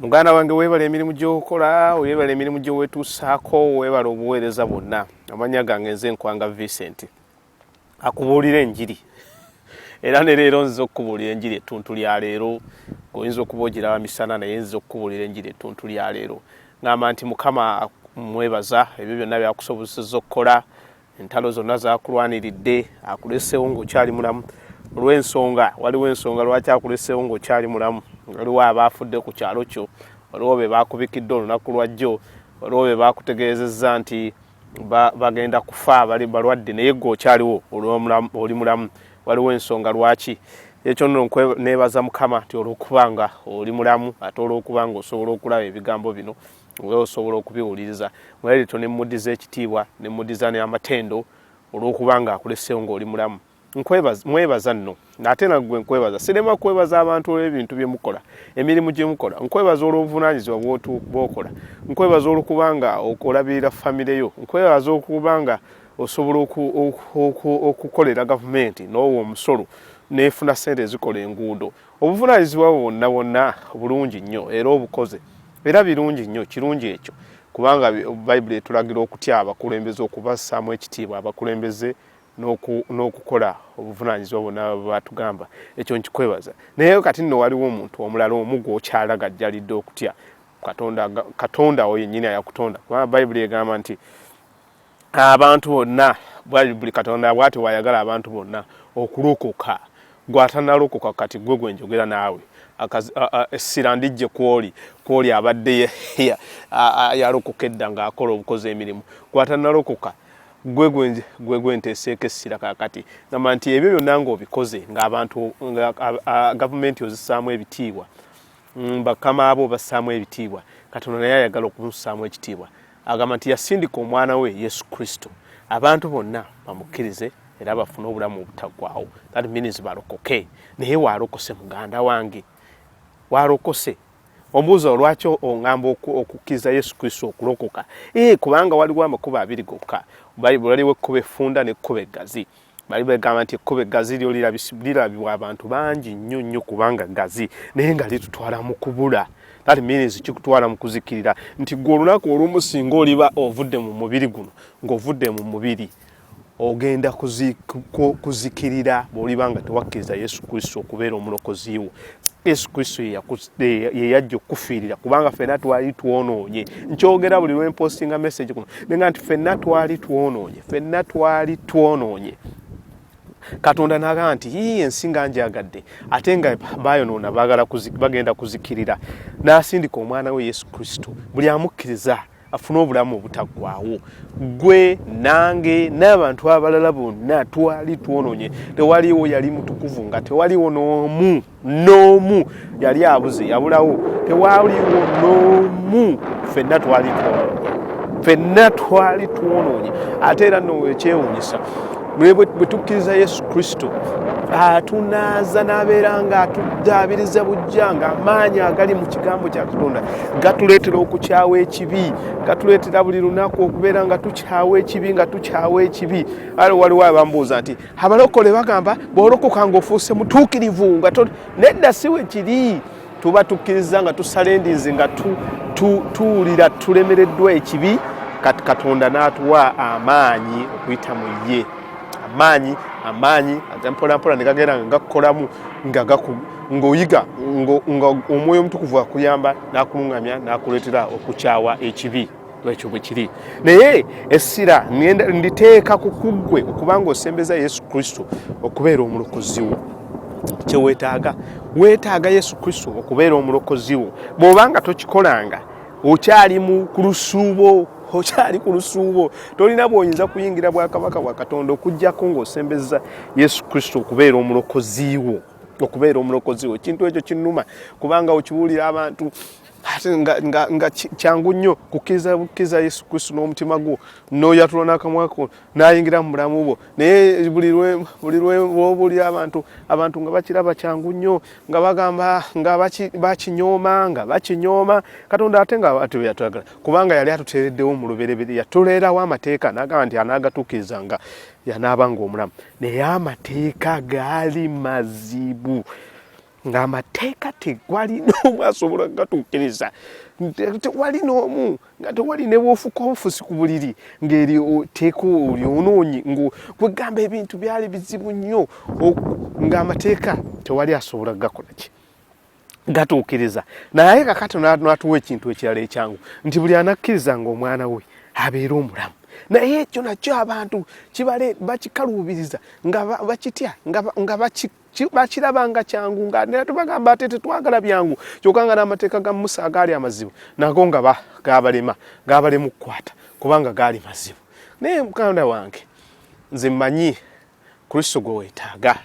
Muganda wange weebala emirimu gy'okola, weebala emirimu gy'owetuusaako, weebala obuweereza bonna. Amanya gange nze Nkwanga Vincent. Akubuulira enjiri. Era ne leero nziza okukubuulira enjiri ettuntu lya leero. Oyinza okuba ogiraba misana naye nziza okukubuulira enjiri ettuntu lya leero. Ngamba nti Mukama mwebaza ebyo byonna byakusobozesezza okukola. Entalo zonna zaakulwaniridde, akuleseewo ng'okyali mulamu. Waliwo ensonga lwaki akuleseewo ng'okyali mulamu. Waliwo abaafudde ku kyalo kyo, waliwo be baakubikidde olunaku lwajjo, waliwo be baakutegeezezza nti bagenda kufa bali balwadde naye gw'okyaliwo oli mulamu. Waliwo ensonga lwaki. Ekyo nno neebaza Mukama nti olw'okuba nga oli mulamu ate olw'okuba nga osobola okulaba ebigambo bino nga osobola okubiwuliriza. Mweleeto ne muddiza ekitiibwa ne muddiza n'amatendo olw'okuba nga akuleseewo ng'oli mulamu. Mwebaza nno ate nagwe nkwebaza. Sirema kwebaza abantu olw'ebintu bye mukola, emirimu gye mukola. Nkwebaza olw'obuvunaanyizibwa bw'okola. Nkwebaza olw'okuba nga olabirira famire yo. Nkwebaza okuba nga osobola okukolera gavumenti n'owa omusolo n'efuna ssente ezikola enguudo. Obuvunaanyizibwa bwonna bwonna bulungi nnyo era obukoze. Era birungi nnyo, kirungi ekyo. Kubanga Bayibuli etulagira okutya abakulembeze, okubassaamu ekitiibwa abakulembeze n'okukola obuvunaanyizibwa bwonna batugamba. Ekyo nkikwebaza. Naye kati nno waliwo omuntu omulala omu gw'okyalaga ajjalidde okutya Katonda oyo yennyini ayakutonda. Kubanga Bayibuli egamba nti abantu bonna, buli Katonda bw'ati bw'ayagala abantu bonna okulokoka. Gw'atannalokoka kati gwe gwenjogera naawe. Essira ndijje kw'oli abadde yalokoka edda ng'akola obukozi emirimu. Gw'atannalokoka gwe gwenteeseeko essira kaakati. Ngamba nti ebyo byonna ng'obikoze ng'abantu gavumenti ozissaamu ebitiibwa, bakama abo bassaamu ebitiibwa, Katonda naye ayagala okumussaamu ekitiibwa. Agamba nti yasindika omwana we Yesu Kristo abantu bonna bamukkirize era bafune obulamu obutaggwaawo. That means balokoke. Naye walokose muganda wange, walokose. Ombuuza lwaki oŋŋamba okukkiriza Yesu Kristo okulokoka? Kubanga waliwo amakubo abiri gokka. Bayibuli waliwo ekkubo effunda n'ekkubo eggazi. Bayibuli egamba nti ekkubo eggazi lyo lirabibwa abantu bangi nnyo nnyo kubanga ggazi, naye nga litutwala mu kubula. That means kikutwala mu kuzikirira. Nti gwe olunaku olumu singa oliba ovudde mu mubiri guno, ng'ovudde mu mubiri ogenda kuzikirira bw'oliba nga tewakkiriza Yesu Kristo okubeera omulokozi wo. Yesu Kristo ye yajja okufiirira kubanga ffenna twali twonoonye. Nkyogera buli lwe mpostinga message kuno nenga nti ffenna twali twonoonye. Katonda n'agamba nti ensi nga njagadde ate nga baayonoona bagenda kuzikirira. N'asindika omwana we Yesu Kristo buli amukkiriza afune obulamu obutaggwaawo. Gwe nange n'abantu abalala bonna twali twonoonye. Tewaliwo yali mutukuvu nga tewaliwo n'omu yali abuze yabulawo. Tewaliwo n'omu. Ffenna twali twonoonye. Ate era nno ekyewuunyisa bwe tukkiriza Yesu Kristo atunaaza n'abeera nga atuddaabiriza bujja ng'amaanyi agali mu kigambo kya Katonda gatuleetera okukyawa ekibi, gatuleetera buli lunaku okubeera nga tukyawa ekibi. Waliwo abambuuza nti abalokole bagamba bw'olokoka ng'ofuuse mutuukirivu nga nedda si we kiri. Tuba tukkiriza nga tusala endinzi nga tuwulira tulemereddwa ekibi, kati Katonda n'atuwa amaanyi okuyita mu ye. Amaanyi mpola ne gagenda nga gakukolamu ng'oyiga omwoyo omutukuvu akuyamba n'akuluŋŋamya n'akuleetera okukyawa ekibi. Ekyo bwe kiri. Naye essira nditeeka ku kuggwe okubanga osembeza Yesu Kristo okubeera omulokozi wo. Kye weetaaga Yesu Kristo okubeera omulokozi wo. Bw'obanga tokikolanga okyali ku lusuubo, tolina bw'oyinza kuyingira bwakabaka bwa Katonda okuggyako ng'osembeza Yesu Kristo okubeera omulokozi wo. Ekintu ekyo kinnuma kubanga okibuulira abantu ate nga kyangu nnyo kukkiriza Yesu Kristo n'omutima gwo n'oyatula n'akamwa ko n'ayingira mu bulamu bwo. Naye buli lwe bw'obuulira abantu nga bakiraba kyangu nnyo nga bagamba nga bakinyooma Katonda ate nga ate bwe yatwagala kubanga yali atuteereddewo mu lubereberye yatuleerawo amateeka n'agamba nti anaagatuukirizanga yanaabanga omulamu. Naye amateeka gaali mazibu. ng'amateeka tegwali n'omu asobola gatuukiriza, tewali n'omu nga tewali ne bw'ofuka obufusi ku buliri ng'eri teeka oli onoonyi ng'wegamba ebintu byali bizibu nnyo ng'amateeka tewali asobola gakola ki gatuukiriza. Naye kakati n'atuwa ekintu ekirala ekyangu nti buli anakkiriza ng'omwana we abeera omulamu. Naye ekyo nakyo abantu bakikaluubiriza nga bakitya nga bakirabanga kyangu nga ne tubagamba ate tetwagala byangu kyokka nga n'amateeka ga Musa agaali amazibu nago nga gabalema okukwata kubanga gaali mazibu. Naye mukanda wange nze mmanyi Kristo gwe weetaaga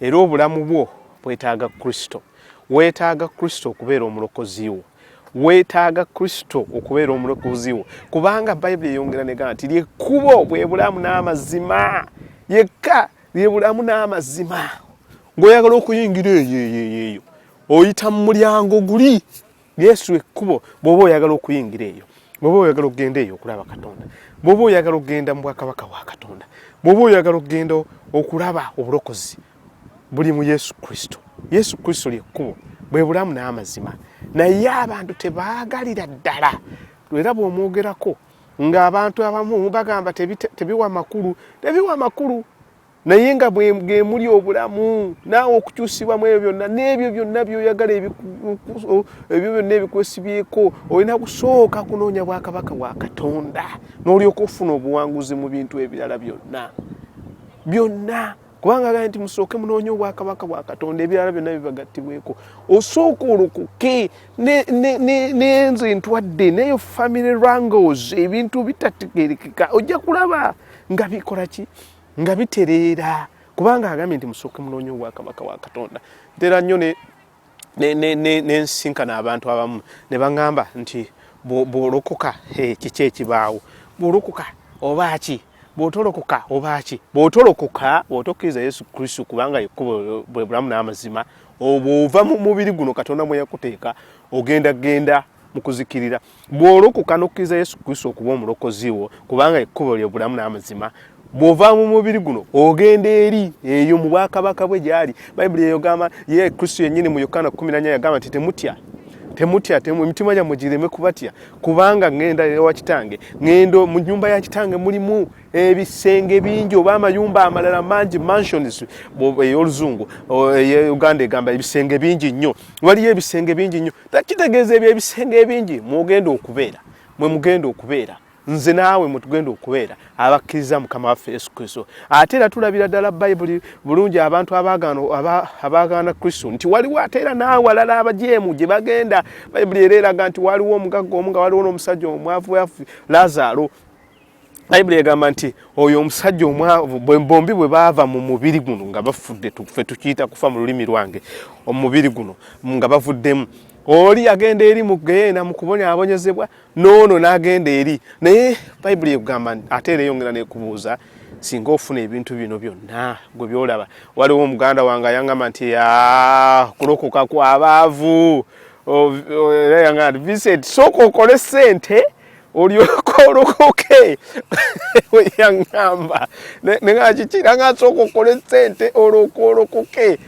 era obulamu bwo bwetaaga Kristo. Weetaaga Kristo okubeera omulokozi wo. Weetaaga Kristo okubeera omulokozi wo kubanga Bayibuli eyongera negamba nti lyekkubo bwe bulamu n'amazima, yekka lye bulamu n'amazima. Ng'oyagala okuyingira eyo oyita mu mulyango guli. Yesu ekkubo bw'oba oyagala okuyingira eyo, bw'oba oyagala okugenda eyo okulaba Katonda, bw'oba oyagala okugenda mu bwakabaka bwa Katonda, bw'oba oyagala okugenda okulaba obulokozi buli mu Yesu Kristo. Yesu Kristo lyekkubo bwe bulamu n'amazima. Naye abantu tebaagalira ddala. Era bw'omwogerako ng'abantu abamu bagamba tebiwa makulu, tebiwa makulu. Naye nga bwe muli obulamu naawe okukyusibwa mu ebyo byonna n'ebyo byonna by'oyagala ebyo byonna ebikwesibyeko olina kusooka kunoonya bwakabaka bwa Katonda n'olyoka ofuna obuwanguzi mu bintu ebirala byonna. Kubanga gamba nti musooke munoonye obwakabaka bwa Katonda ebirala byonna bibagattibweko. Osooka olokoke n'enze ntwadde neyo family wrangles ebintu bitategeerekeka ojja kulaba nga bikola ki nga bitereera kubanga agambye nti musooke munoonye obwakabaka bwa Katonda. Ntera nnyo n'ensinkana abantu abamu ne baŋŋamba nti bw'olokoka kiki ekibaawo, bw'olokoka oba ki, bw'otolokoka oba ki, bw'otolokoka bw'otokkiriza Yesu Kristo kubanga yekkubo bwe bulamu n'amazima, obw'ova mu mubiri guno Katonda mwe yakuteeka ogenda mu kuzikirira. Bw'olokoka n'okkiriza Yesu Kristo okuba omulokozi wo kubanga yekkubo lye bulamu n'amazima, bw'ova mu mubiri guno ogenda eri eyo mu bwakabaka bwe gyali. Bayibuli eyogamba ye Kristo yennyini mu Yokaana 14 yagamba nti temutya emitima gyammwe gireme kubatya kubanga ngenda ewa Kitange, ngendo mu nnyumba ya Kitange mulimu ebisenge bingi oba amayumba amalala mangi, mansions ey'oluzungu, Uganda egamba ebisenge bingi nnyo. Waliyo ebisenge bingi nnyo. Takitegeeza ebyo ebisenge ebingi mugenda okubeera. Nze naawe mutugenda okubeera abakkiriza Mukama waffe Yesu Kristo. Ate era tulabira ddala Bayibuli bulungi abantu abaagaana Kristo nti waliwo ate era naawe walala abajeemu gye bagenda. Bayibuli era eraga nti waliwo omugagga omu nga waliwo n'omusajja omwavu yafu Lazaalo. Bayibuli egamba nti oyo omusajja omwavu bombi bwe baava mu mubiri guno nga bafudde, ffe tukiyita kufa mu lulimi lwange, omubiri guno nga bavuddemu. Oli agenda eri mu Geyeena mu kubonyaabonyezebwa, noono n'agenda eri. Naye Bayibuli egamba ate era eyongera n'ekubuuza singa ofuna ebintu bino byonna gwe byolaba. Waliwo omuganda wange ayaŋŋamba nti kulokoka kw'abaavu. Era yaŋŋamba nti Vincent sooka okole ssente olyoka olokoke. Yaŋŋamba nenga kikira nga sooka okole ssente olyoka olokoke.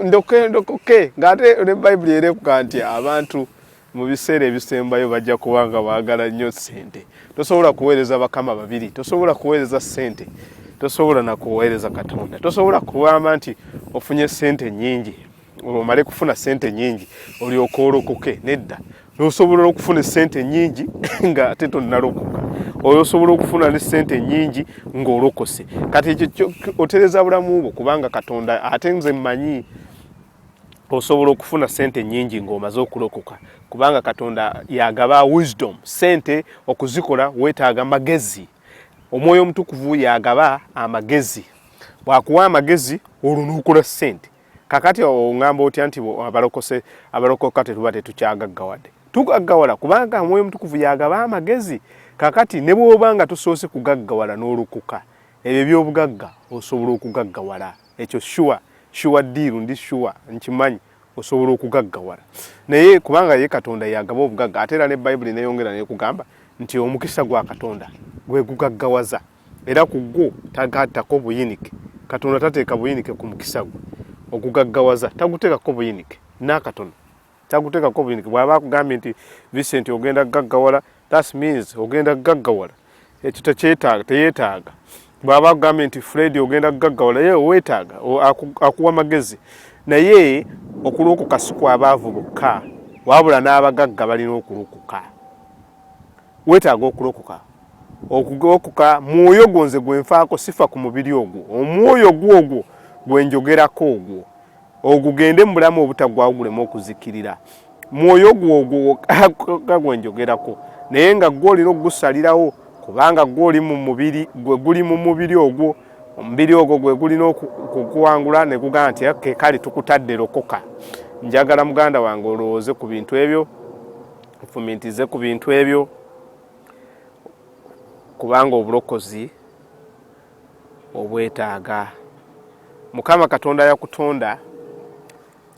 Ndokoke ng'ate ne Bayibuli era ekuga nti abantu mu biseera ebisembayo bajja kubanga baagala nnyo ssente. Tosobola kuweereza bakama babiri, tosobola kuweereza ssente, tosobola na kuweereza Katonda. Tosobola kugamba nti ofunye ssente nnyingi omale kufuna ssente nnyingi olyoka olokoke. Nedda, osobola okufuna ssente nnyingi nga ate tonnalokoka. Oyo osobola okufuna ne ssente nnyingi ng'olokose. Kati ekyo otereza bulamu bwo kubanga Katonda ate nze mmanyi osobola okufuna ssente nnyingi ng'omaze okulokoka kubanga Katonda yagaba wisdom. Ssente okuzikola weetaaga magezi. Omwoyo Omutukuvu yagaba amagezi. Bw'akuwa amagezi olwo n'okola ssente. Kakati oŋŋamba otya nti abalokoka tetuba tetukyagaggawadde? Tugaggawala kubanga Omwoyo Omutukuvu yagaba amagezi. Kakati ne bw'oba nga tosoose kugaggawala n'olokoka, ebyo by'obugagga osobola okugaggawala. Ekyo sure deal ndi sure nkimanyi osobola okugaggawala. Naye kubanga ye Katonda yagaba obugagga, ate era ne Bayibuli neyongera nekugamba nti omukisa gwa Katonda gwe gugaggawaza era ku gwo tagattako buyinike. Katonda tateeka buyinike ku mukisa gwe. okugaggawaza taguteekako buyinike n'akatono taguteekako buyinike bw'aba akugambye nti Vincent ogenda gaggawala that means ogenda gaggawala ekyo teyeetaaga bw'aba akugambye nti Fred ogenda gaggawala ye weetaaga akuwa magezi naye okulokoka si kw'abaavu bokka wabula n'abagagga balina okulokoka weetaaga okulokoka okulokoka mwoyo gonze gwenfaako sifa ku mubiri ogwo omwoyo gwogwo gwenjogerako ogwo ogugende mu bulamu obutagwagulemu okuzikirira mwoyo gwogwo gwenjogerako naye nga gwolina ogusalirawo kubanga gwoli mu mubiri gwe guli mu mubiri ogwo omubiri ogwo gwe gulina okukuwangula ne gugamba nti kale tukutadde lokoka njagala muganda wange olowooze ku bintu ebyo ofumintize ku bintu ebyo kubanga obulokozi obwetaaga Mukama Katonda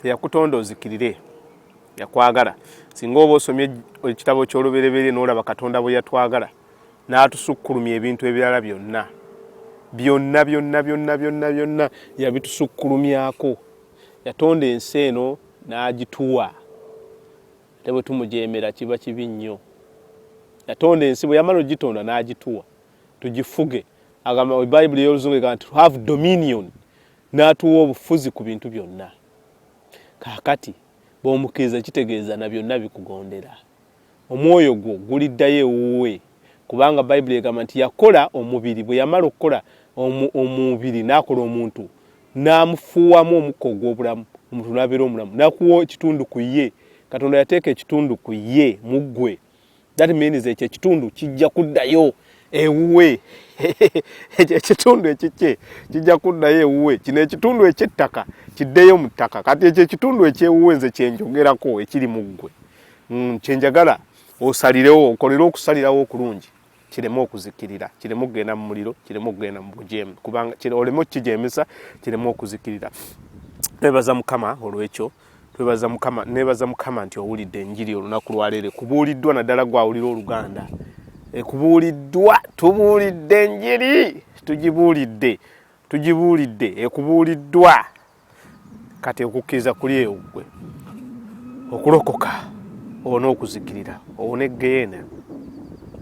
yakutonda ozikirire yakwagala singa oba osomye ekitabo ky'olubereberye n'olaba Katonda bwe yatwagala n'atusukkulumya ebintu ebirala byonna yabitusukkulumyako yatonda ensi eno n'agituwa ate bwe tumujeemera kiba kibi nnyo yatonda ensi bwe yamala ogitonda n'agituwa tugifuge agamba Bayibuli y'Oluzungu egamba to have dominion n'atuwa obufuzi ku bintu byonna kaakati bw'omukkiriza kitegeeza na byonna bikugondera omwoyo gwo guliddayo ewuwe kubanga Bayibuli egamba nti yakola omubiri bwe yamala okukola omubiri n'akola omuntu n'amufuuwamu omukka ogw'obulamu omuntu n'abeera omulamu n'akuwa ekitundu ku ye Katonda yateeka ekitundu ku ye mu ggwe that means ekyo ekitundu kijja kuddayo ewuwe ekitundu ekikye kijja kuddayo ewuwe kino ekitundu eky'ettaka kiddeyo mu ttaka kati ekyo ekitundu ekyewuwe nze kyenjogerako ekiri mu ggwe kyenjagala osalirewo okolere okusalirawo okulungi kireme okuzikirira kireme okugenda mu muliro kireme okugenda mu bujeemu kubanga oleme okkijeemesa kireme okuzikirira twebaza Mukama olw'ekyo nebaza Mukama nti owulidde enjiri olunaku lwaleero kubuuliddwa naddala gwawulira Oluganda ekubuuliddwa tubuulidde enjiri tugibuulidde ekubuuliddwa kati okukkiriza kuli eyo ggwe okulokoka owona okuzikirira owona eggeyeena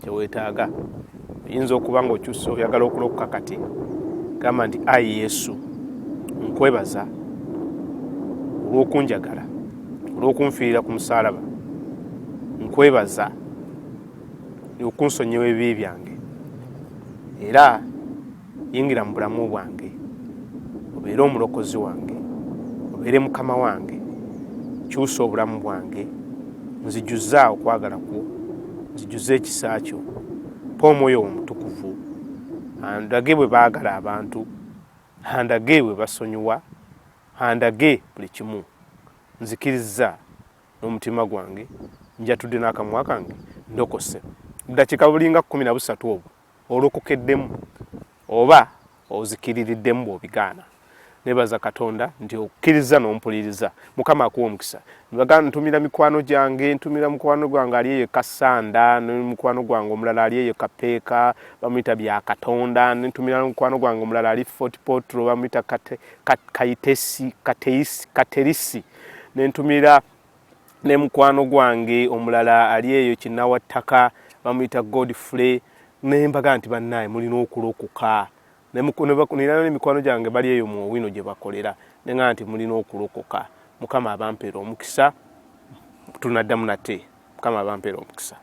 kyeweetaaga oyinza okuba nga okyusa oyagala okulokoka kati gamba nti ayi Yesu nkwebaza olw'okunjagala olw'okunfiirira ku musaalaba nkwebaza okunsonyiwa ebibi byange era yingira mu bulamu bwange obeere omulokozi wange obeere Mukama wange kyusa obulamu bwange nzijuza okwagala kwo nzijuza ekisa kyo mpa omwoyo omutukuvu andage bwe baagala abantu andage bwe basonyiwa andage buli kimu nzikiriza n'omutima gwange njatudde n'akamwa kange ndokose ddakiika bulinga 13 obwo olokokeddemu oba ozikiririddemu bw'obigaana nebaza Katonda nti okkiriza n'ompuliriza Mukama akuwa omukisa ntumira mikwano gyange ntumira mukwano gwange ali eyo Kasanda mukwano gwange omulala ali eyo Kapeeka bamuyita bya Katonda ntumira mukwano gwange omulala ali Fort Portal bamuyita Katerisi nentumira ne mukwano gwange omulala ali eyo Kinnawattaka bamuyita Godfrey nembaga nti bannaye mulina okulokoka nira n'emikwano gyange bali eyo mu Owino gye bakolera nenga nti mulina okulokoka Mukama abampeera omukisa tunaddamu nate Mukama abampeera omukisa